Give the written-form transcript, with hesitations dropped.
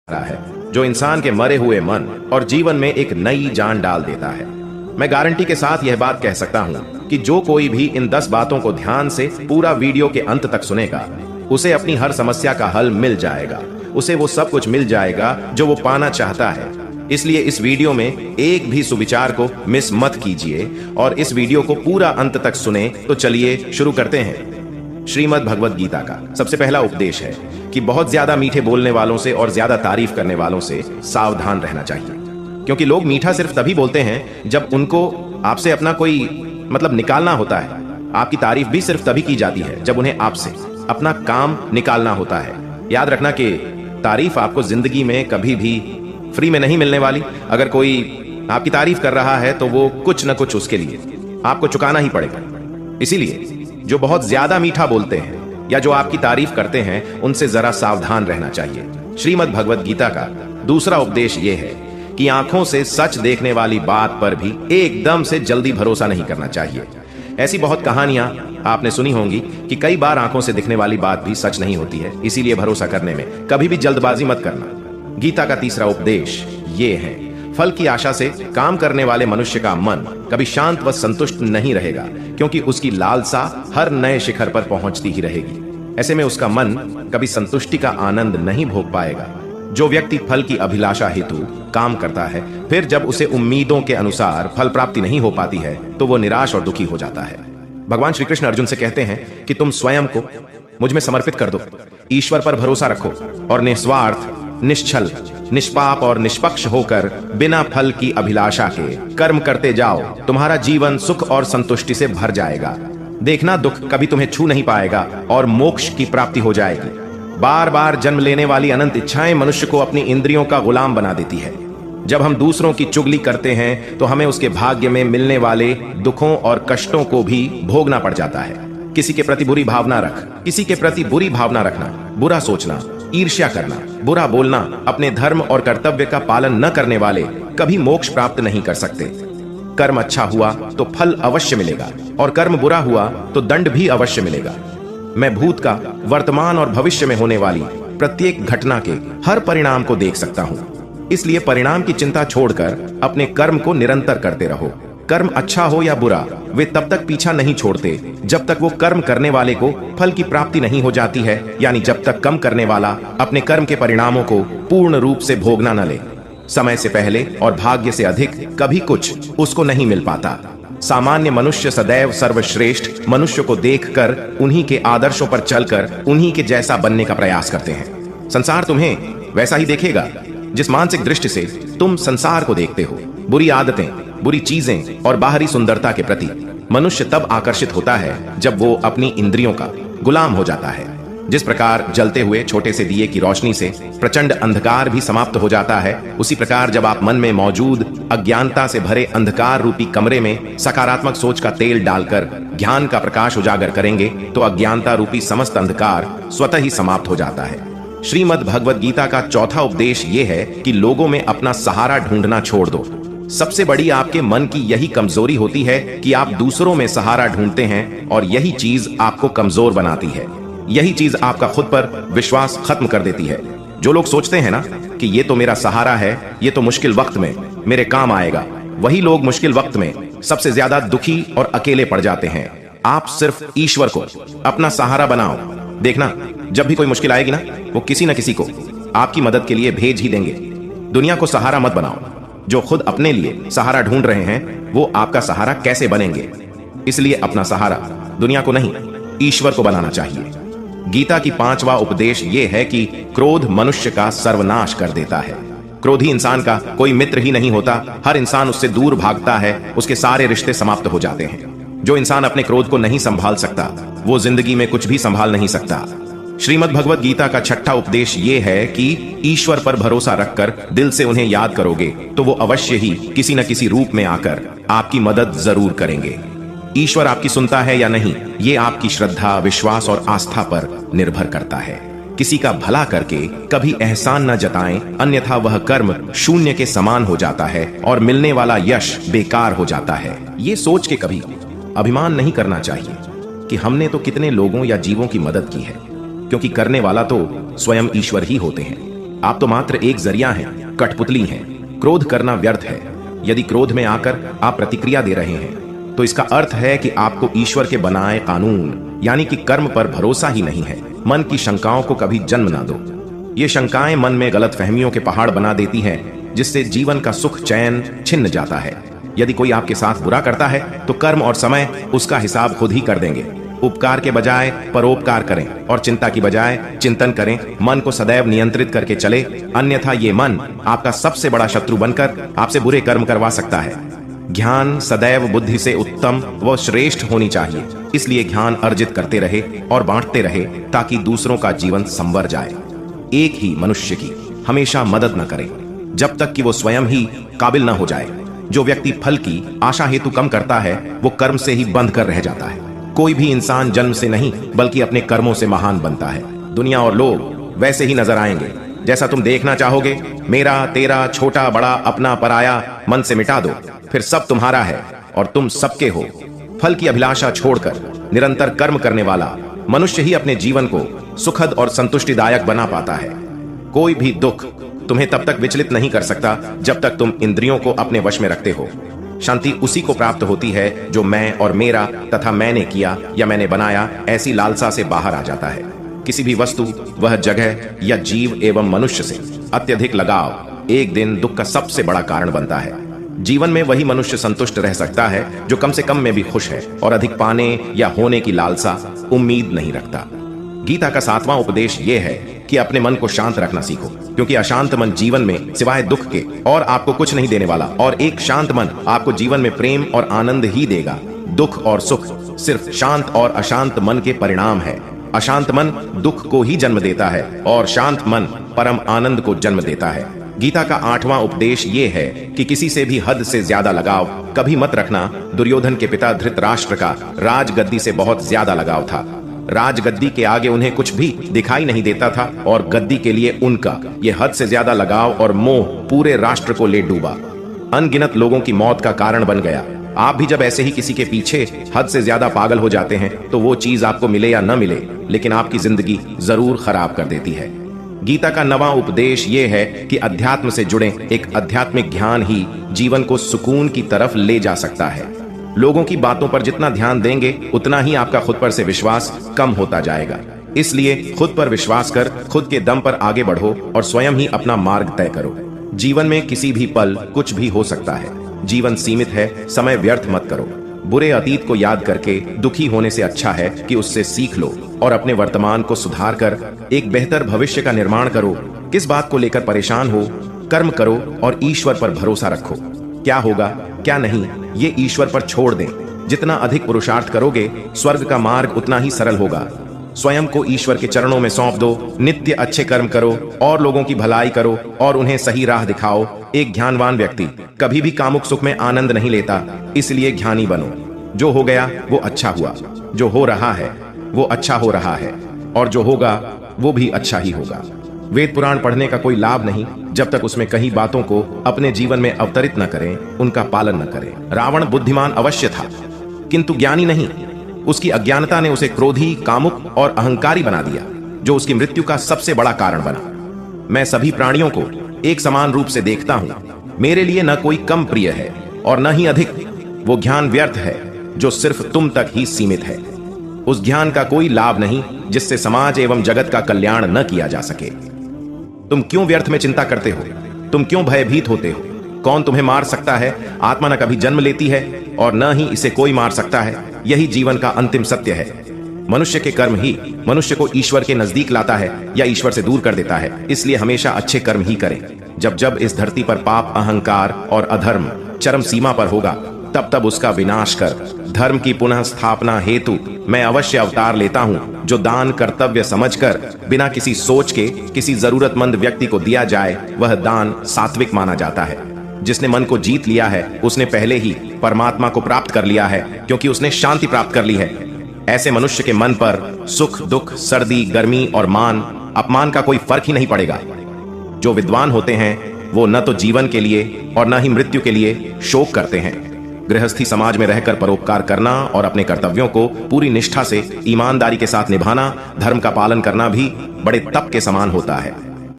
रहा है जो इंसान के मरे हुए मन और जीवन में एक नई जान डाल देता है। मैं गारंटी के साथ यह बात कह सकता हूं कि जो कोई भी इन 10 बातों को ध्यान से पूरा वीडियो के अंत तक सुनेगा, उसे अपनी हर समस्या का हल मिल जाएगा, उसे वो सब कुछ मिल जाएगा जो वो पाना चाहता है। इसलिए इस वीडियो में एक भी सुविचार को मिस मत कीजिए और इस वीडियो को पूरा अंत तक सुने। तो चलिए शुरू करते हैं। श्रीमद् भगवद गीता का सबसे पहला उपदेश है कि बहुत ज्यादा मीठे बोलने वालों से और ज्यादा तारीफ करने वालों से सावधान रहना चाहिए, क्योंकि लोग मीठा सिर्फ तभी बोलते हैं जब उनको आपसे अपना कोई निकालना होता है। आपकी तारीफ भी सिर्फ तभी की जाती है जब उन्हें आपसे अपना काम निकालना होता है। याद रखना कि तारीफ आपको जिंदगी में कभी भी फ्री में नहीं मिलने वाली। अगर कोई आपकी तारीफ कर रहा है तो वो कुछ न कुछ उसके लिए आपको चुकाना ही पड़ेगा। इसीलिए जो बहुत ज्यादा मीठा बोलते हैं या जो आपकी तारीफ करते हैं, उनसे जरा सावधान रहना चाहिए। श्रीमद् भगवद गीता का दूसरा उपदेश यह है कि आंखों से सच देखने वाली बात पर भी एकदम से जल्दी भरोसा नहीं करना चाहिए। ऐसी बहुत कहानियां आपने सुनी होंगी कि कई बार आंखों से दिखने वाली बात भी सच नहीं होती है, इसीलिए भरोसा करने में कभी भी जल्दबाजी मत करना। गीता का तीसरा उपदेश ये है, फल की आशा से काम करने वाले मनुष्य का मन कभी शांत व संतुष्ट नहीं रहेगा, क्योंकि उसकी लालसा हर नए शिखर पर पहुंचती ही रहेगी। ऐसे में उसका मन कभी संतुष्टि का आनंद नहीं भोग पाएगा। जो व्यक्ति फल की अभिलाषा हेतु काम करता है, फिर जब उसे उम्मीदों के अनुसार फल प्राप्ति नहीं हो पाती है तो वो निराश और दुखी हो जाता है। भगवान श्री कृष्ण अर्जुन से कहते हैं कि तुम स्वयं को मुझ में समर्पित कर दो, ईश्वर पर भरोसा रखो और निस्वार्थ, निश्चल, निष्पाप और निष्पक्ष होकर बिना फल की अभिलाषा के कर्म करते जाओ। तुम्हारा जीवन सुख और संतुष्टि से भर जाएगा। देखना, दुख कभी तुम्हें छू नहीं पाएगा और मोक्ष की प्राप्ति हो जाएगी। बार बार जन्म लेने वाली अनंत इच्छाएं मनुष्य को अपनी इंद्रियों का गुलाम बना देती है। जब हम दूसरों की चुगली करते हैं तो हमें उसके भाग्य में मिलने वाले दुखों और कष्टों को भी भोगना पड़ जाता है। किसी के प्रति बुरी भावना रखना, बुरा सोचना, ईर्ष्या करना, बुरा बोलना, अपने धर्म और कर्तव्य का पालन न करने वाले कभी मोक्ष प्राप्त नहीं कर सकते। कर्म अच्छा हुआ तो फल अवश्य मिलेगा और कर्म बुरा हुआ तो दंड भी अवश्य मिलेगा। मैं भूत का, वर्तमान और भविष्य में होने वाली प्रत्येक घटना के हर परिणाम को देख सकता हूँ। इसलिए परिणाम की चिंता छोड़कर अपने कर्म को निरंतर करते रहो। कर्म अच्छा हो या बुरा, वे तब तक पीछा नहीं छोड़ते जब तक वो कर्म करने वाले को फल की प्राप्ति नहीं हो जाती है, यानी जब तक कर्म करने वाला अपने कर्म के परिणामों को पूर्ण रूप से भोगना न ले। समय से पहले और भाग्य से अधिक कभी कुछ उसको नहीं मिल पाता। सामान्य मनुष्य सदैव सर्वश्रेष्ठ मनुष्य को देखकर उन्हीं के आदर्शों पर चलकर उन्हीं के जैसा बनने का प्रयास करते हैं। संसार तुम्हें वैसा ही देखेगा जिस मानसिक दृष्टि से तुम संसार को देखते हो। बुरी आदतें, बुरी चीजें और बाहरी सुंदरता के प्रति मनुष्य तब आकर्षित होता है जब वो अपनी इंद्रियों का गुलाम हो जाता है। जिस प्रकार जलते हुए छोटे से दिए की रोशनी से प्रचंड अंधकार भी समाप्त हो जाता है, उसी प्रकार जब आप मन में मौजूद अज्ञानता से भरे अंधकार रूपी कमरे में सकारात्मक सोच का तेल डालकर ज्ञान का प्रकाश उजागर करेंगे तो अज्ञानता रूपी समस्त अंधकार स्वतः ही समाप्त हो जाता है। श्रीमद् भगवद गीता का चौथा उपदेश ये है कि लोगों में अपना सहारा ढूंढना छोड़ दो। सबसे बड़ी आपके मन की यही कमजोरी होती है कि आप दूसरों में सहारा ढूंढते हैं और यही चीज आपको कमजोर बनाती है। यही चीज आपका खुद पर विश्वास खत्म कर देती है। जो लोग सोचते हैं ना कि ये तो मेरा सहारा है, ये तो मुश्किल वक्त में मेरे काम आएगा, वही लोग मुश्किल वक्त में सबसे ज्यादा दुखी और अकेले पड़ जाते हैं। आप सिर्फ ईश्वर को अपना सहारा बनाओ। देखना, जब भी कोई मुश्किल आएगी ना, वो किसी न किसी को आपकी मदद के लिए भेज ही देंगे। दुनिया को सहारा मत बनाओ। जो खुद अपने लिए सहारा ढूंढ रहे हैं वो आपका सहारा कैसे बनेंगे? इसलिए अपना सहारा दुनिया को नहीं, ईश्वर को बनाना चाहिए। गीता की 5वां उपदेश ये है कि क्रोध मनुष्य का सर्वनाश कर देता है। क्रोधी इंसान का कोई मित्र ही नहीं होता, हर इंसान उससे दूर भागता है, उसके सारे रिश्ते समाप्त हो जाते हैं। जो इंसान अपने क्रोध को नहीं संभाल सकता वो जिंदगी में कुछ भी संभाल नहीं सकता। श्रीमद् भगवद गीता का 6ठा उपदेश ये है कि ईश्वर पर भरोसा रखकर दिल से उन्हें याद करोगे तो वो अवश्य ही किसी न किसी रूप में आकर आपकी मदद जरूर करेंगे। ईश्वर आपकी सुनता है या नहीं, ये आपकी श्रद्धा, विश्वास और आस्था पर निर्भर करता है। किसी का भला करके कभी एहसान न जताएं, अन्यथा वह कर्म शून्य के समान हो जाता है और मिलने वाला यश बेकार हो जाता है। ये सोच के कभी अभिमान नहीं करना चाहिए कि हमने तो कितने लोगों या जीवों की मदद की है, क्योंकि करने वाला तो स्वयं ईश्वर ही होते हैं। आप तो मात्र एक जरिया हैं, कठपुतली हैं। क्रोध करना व्यर्थ है। यदि क्रोध में आकर आप प्रतिक्रिया दे रहे हैं तो इसका अर्थ है कि आपको ईश्वर के बनाए कानून यानी कि कर्म पर भरोसा ही नहीं है। मन की शंकाओं को कभी जन्म ना दो। ये शंकाएं मन में गलत फहमियों के पहाड़ बना देती हैं, जिससे जीवन का सुख चैन छिन्न जाता है। यदि कोई आपके साथ बुरा करता है तो कर्म और समय उसका हिसाब खुद ही कर देंगे। उपकार के बजाय परोपकार करें और चिंता की बजाय चिंतन करें। मन को सदैव नियंत्रित करके चले, अन्यथा ये मन आपका सबसे बड़ा शत्रु बनकर आपसे बुरे कर्म करवा सकता है। ज्ञान सदैव बुद्धि से उत्तम व श्रेष्ठ होनी चाहिए, इसलिए ज्ञान अर्जित करते रहे और बांटते रहे ताकि दूसरों का जीवन संवर जाए। एक ही मनुष्य की हमेशा मदद न करें जब तक कि वो स्वयं ही काबिल न हो जाए। जो व्यक्ति फल की आशा हेतु कम करता है वो कर्म से ही बंध कर रह जाता है। कोई भी इंसान जन्म से नहीं बल्कि अपने कर्मों से महान बनता है। दुनिया और लोग वैसे ही नजर आएंगे जैसा तुम देखना चाहोगे। मेरा तेरा छोटा बड़ा अपना पराया मन से मिटा दो, फिर सब तुम्हारा है और तुम सबके हो। फल की अभिलाषा छोड़कर निरंतर कर्म करने वाला मनुष्य ही अपने जीवन को सुखद और संतुष्टिदायक बना पाता है। कोई भी दुख तुम्हें तब तक विचलित नहीं कर सकता जब तक तुम इंद्रियों को अपने वश में रखते हो। शांति उसी को प्राप्त होती है जो मैं और मेरा तथा मैंने किया या मैंने बनाया ऐसी लालसा से बाहर आ जाता है। किसी भी वस्तु, वह जगह या जीव एवं मनुष्य से अत्यधिक लगाव एक दिन दुख का सबसे बड़ा कारण बनता है। जीवन में वही मनुष्य संतुष्ट रह सकता है जो कम से कम में भी खुश है और अधिक पाने या होने की लालसा उम्मीद नहीं रखता। गीता का 7वां उपदेश यह है कि अपने मन को शांत रखना सीखो, क्योंकि अशांत मन जीवन में सिवाय दुख के और आपको कुछ नहीं देने वाला, और एक शांत मन आपको जीवन में प्रेम और आनंद ही देगा। दुख और सुख सिर्फ शांत और अशांत मन के परिणाम है। अशांत मन दुख को ही जन्म देता है और शांत मन परम आनंद को जन्म देता है। गीता का 8वां उपदेश ये है कि किसी से भी हद से ज्यादा लगाव कभी मत रखना। दुर्योधन के पिता धृतराष्ट्र का राजगद्दी से बहुत ज्यादा लगाव था। राजगद्दी के आगे उन्हें कुछ भी दिखाई नहीं देता था और गद्दी के लिए उनका ये हद से ज्यादा लगाव और मोह पूरे राष्ट्र को ले डूबा, अनगिनत लोगों की मौत का कारण बन गया। आप भी जब ऐसे ही किसी के पीछे हद से ज्यादा पागल हो जाते हैं तो वो चीज आपको मिले या न मिले, लेकिन आपकी जिंदगी जरूर खराब कर देती है। गीता का 9वां उपदेश ये है कि अध्यात्म से जुड़े एक आध्यात्मिक ज्ञान ही जीवन को सुकून की तरफ ले जा सकता है। लोगों की बातों पर जितना ध्यान देंगे उतना ही आपका खुद पर से विश्वास कम होता जाएगा। इसलिए खुद पर विश्वास कर खुद के दम पर आगे बढ़ो और स्वयं ही अपना मार्ग तय करो। जीवन में किसी भी पल कुछ भी हो सकता है। जीवन सीमित है, समय व्यर्थ मत करो। बुरे अतीत को याद करके दुखी होने से अच्छा है कि उससे सीख लो और अपने वर्तमान को सुधार कर एक बेहतर भविष्य का निर्माण करो। किस बात को लेकर परेशान हो, कर्म करो और ईश्वर पर भरोसा रखो। क्या होगा क्या नहीं ये ईश्वर पर छोड़ दें। जितना अधिक पुरुषार्थ करोगे स्वर्ग का मार्ग उतना ही सरल होगा। स्वयं को ईश्वर के चरणों में सौंप दो, नित्य अच्छे कर्म करो और लोगों की भलाई करो और उन्हें सही राह दिखाओ। एक ज्ञानवान व्यक्ति कभी भी कामुक सुख में आनंद नहीं लेता, इसलिए ज्ञानी बनो। जो हो गया वो अच्छा हुआ, जो हो रहा है वो अच्छा हो रहा है और जो होगा वो भी अच्छा ही होगा। वेद पुराण पढ़ने का कोई लाभ नहीं जब तक उसमें कई बातों को अपने जीवन में अवतरित न करें, उनका पालन न करें। रावण बुद्धिमान अवश्य था किंतु ज्ञानी नहीं। उसकी अज्ञानता ने उसे क्रोधी, कामुक और अहंकारी बना दिया, जो उसकी मृत्यु का सबसे बड़ा कारण बना। मैं सभी प्राणियों को एक समान रूप से देखता हूं। मेरे लिए न कोई कम प्रिय है और न ही अधिक। वो ज्ञान व्यर्थ है जो सिर्फ तुम तक ही सीमित है। उस ज्ञान का कोई लाभ नहीं जिससे समाज एवं जगत का कल्याण न किया जा सके। तुम क्यों व्यर्थ में चिंता करते हो? तुम क्यों भयभीत होते हो? कौन तुम्हें मार सकता है? आत्मा न कभी जन्म लेती है और न ही इसे कोई मार सकता है। यही जीवन का अंतिम सत्य है। मनुष्य के कर्म ही मनुष्य को ईश्वर के नजदीक लाता है या ईश्वर से दूर कर देता है। इसलिए हमेशा अच्छे कर्म ही करें। जब जब इस धरती पर पाप, अहंकार और अधर्म चरम सीमा पर होगा तब तब उसका विनाश कर धर्म की पुनः स्थापना हेतु मैं अवश्य अवतार लेता हूं। जो दान कर्तव्य समझकर बिना किसी सोच के किसी जरूरतमंद व्यक्ति को दिया जाए वह दान सात्विक माना जाता है। जिसने मन को जीत लिया है उसने पहले ही परमात्मा को प्राप्त कर लिया है, क्योंकि उसने शांति प्राप्त कर ली है। ऐसे मनुष्य के मन पर सुख, दुख, सर्दी, गर्मी और मान, अपमान का कोई फर्क ही नहीं पड़ेगा। जो विद्वान होते हैं वो न तो जीवन के लिए और न ही मृत्यु के लिए शोक करते हैं। गृहस्थी समाज में रहकर परोपकार करना और अपने कर्तव्यों को पूरी निष्ठा से ईमानदारी के साथ निभाना, धर्म का पालन करना भी बड़े तप के समान होता है।